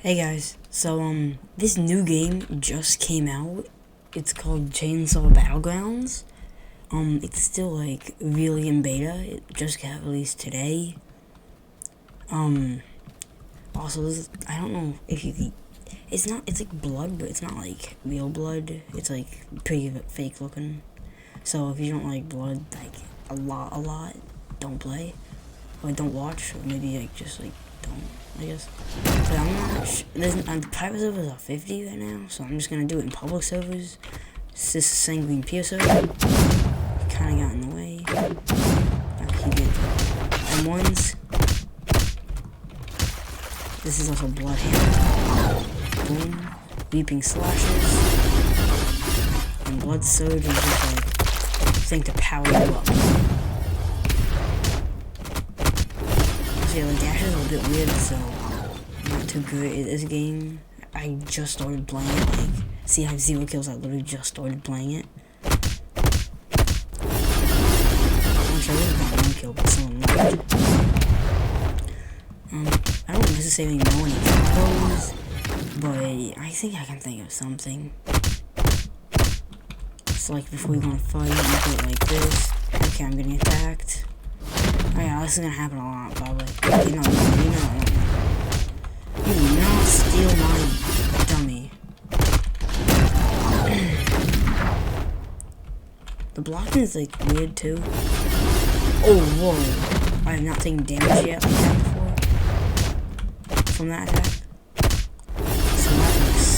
Hey guys, so this new game just came out. It's called Chainsaw Battlegrounds. It's still like really in beta. It just got released today. Also I don't know if you can. It's like blood, but it's not like real blood. It's like pretty fake looking. So if you don't like blood, like a lot, don't play, or don't watch, or maybe like just like don't, I guess. But I'm not sure. The private servers are 50 right now, so I'm just gonna do it in public servers. This is sanguine peer server. Kinda got in the way. I can get M1s. This is also Bloodhammer. Boom. Weeping Slashes. And Blood Surge is just like thing to power you up. So yeah, the dashes are a bit weird, so I'm not too good at this game. I just started playing it, like, see I have 0 kills, I literally just started playing it. Actually, I would have got 1 kill, but someone left. I don't necessarily know any combos, but I think I can think of something. So like before you go to fight, you do it like this. Okay, I'm getting attacked. Oh yeah, this is gonna happen a lot, probably. You know. You do not steal my dummy. The blocking is like weird too. Oh, whoa. I have not taken damage yet like that before. From that attack. So that looks...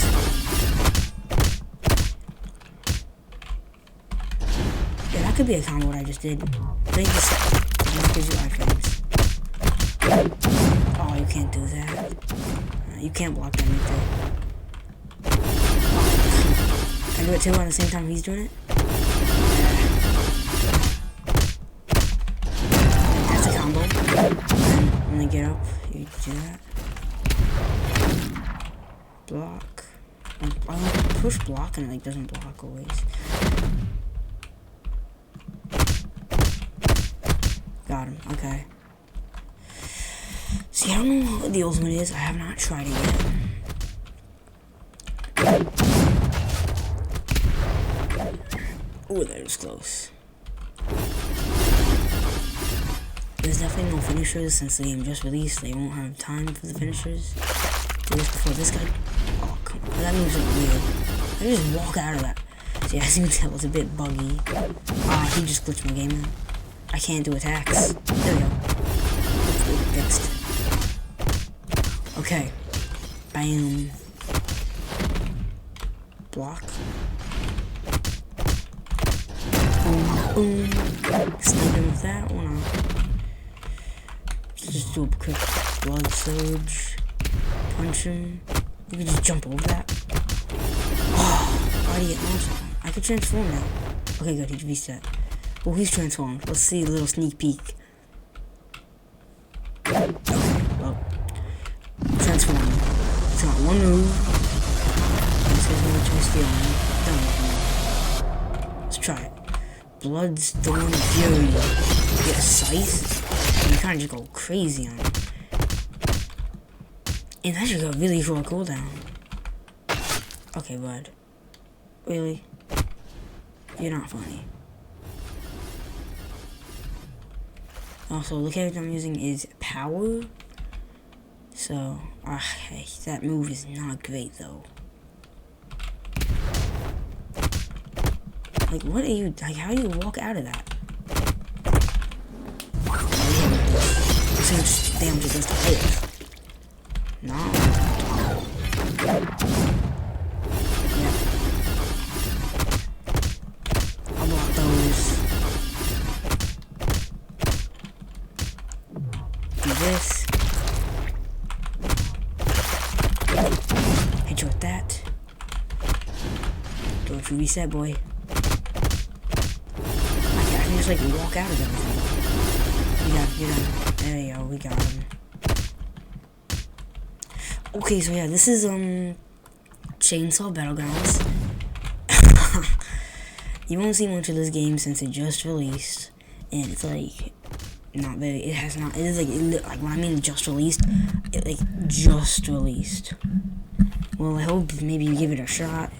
Yeah, that could be a combo what I just did. I think this gives you iframes. Oh, you can't do that. You can't block them either. Can I do it too at the same time he's doing it? That's a combo. And when they get up, you do that. Block. I like push block and it like doesn't block always. Got him. Okay. See, I don't know what the ultimate is. I have not tried it yet. Ooh, that was close. There's definitely no finishers since the game just released. They won't have time for the finishers. Just before this guy. Oh, come on. That moves like weird. I just walk out of that. See, as you can tell, it's a bit buggy. Ah, he just glitched my game out. I can't do attacks. There we go. Fixed. Okay. Bam. Block. Boom, boom. Snipe him with that one. Just do a quick blood surge. Punch him. You can just jump over that. Oh, why do you get launched? I can transform now. Okay, good. He reset. Oh, he's transformed. Let's see a little sneak peek. Okay, well. Transform. It's got one move. This guy's gonna try stealing. Done with him. Let's try it. Bloodstorm Fury. Get a scythe. And you kinda just go crazy on him. And that should go really short cooldown. Okay, bud. Really? You're not funny. Also, the character I'm using is Power. So, okay, that move is not great though. Like, what are you, like, how do you walk out of that? So much damage it does to players. No. Yep. I'll block those. Do this. Hit you with that. Don't you reset, boy. I can just like walk out of them. You're done. There you go, we got him. Okay, so yeah, this is Chainsaw Battlegrounds. You won't see much of this game since it just released, and it's like not very. It has not. It is like when I mean just released, it like just released. Well, I hope maybe you give it a shot.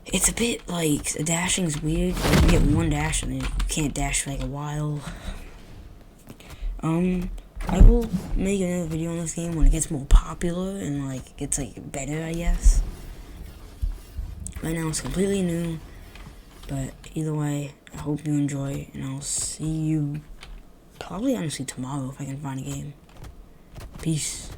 It's a bit like the dashing's weird. Like, you get one dash and then you can't dash for like a while. I will make another video on this game when it gets more popular and like gets like better, I guess. Right now it's completely new, but either way, I hope you enjoy, and I'll see you probably honestly tomorrow if I can find a game. Peace.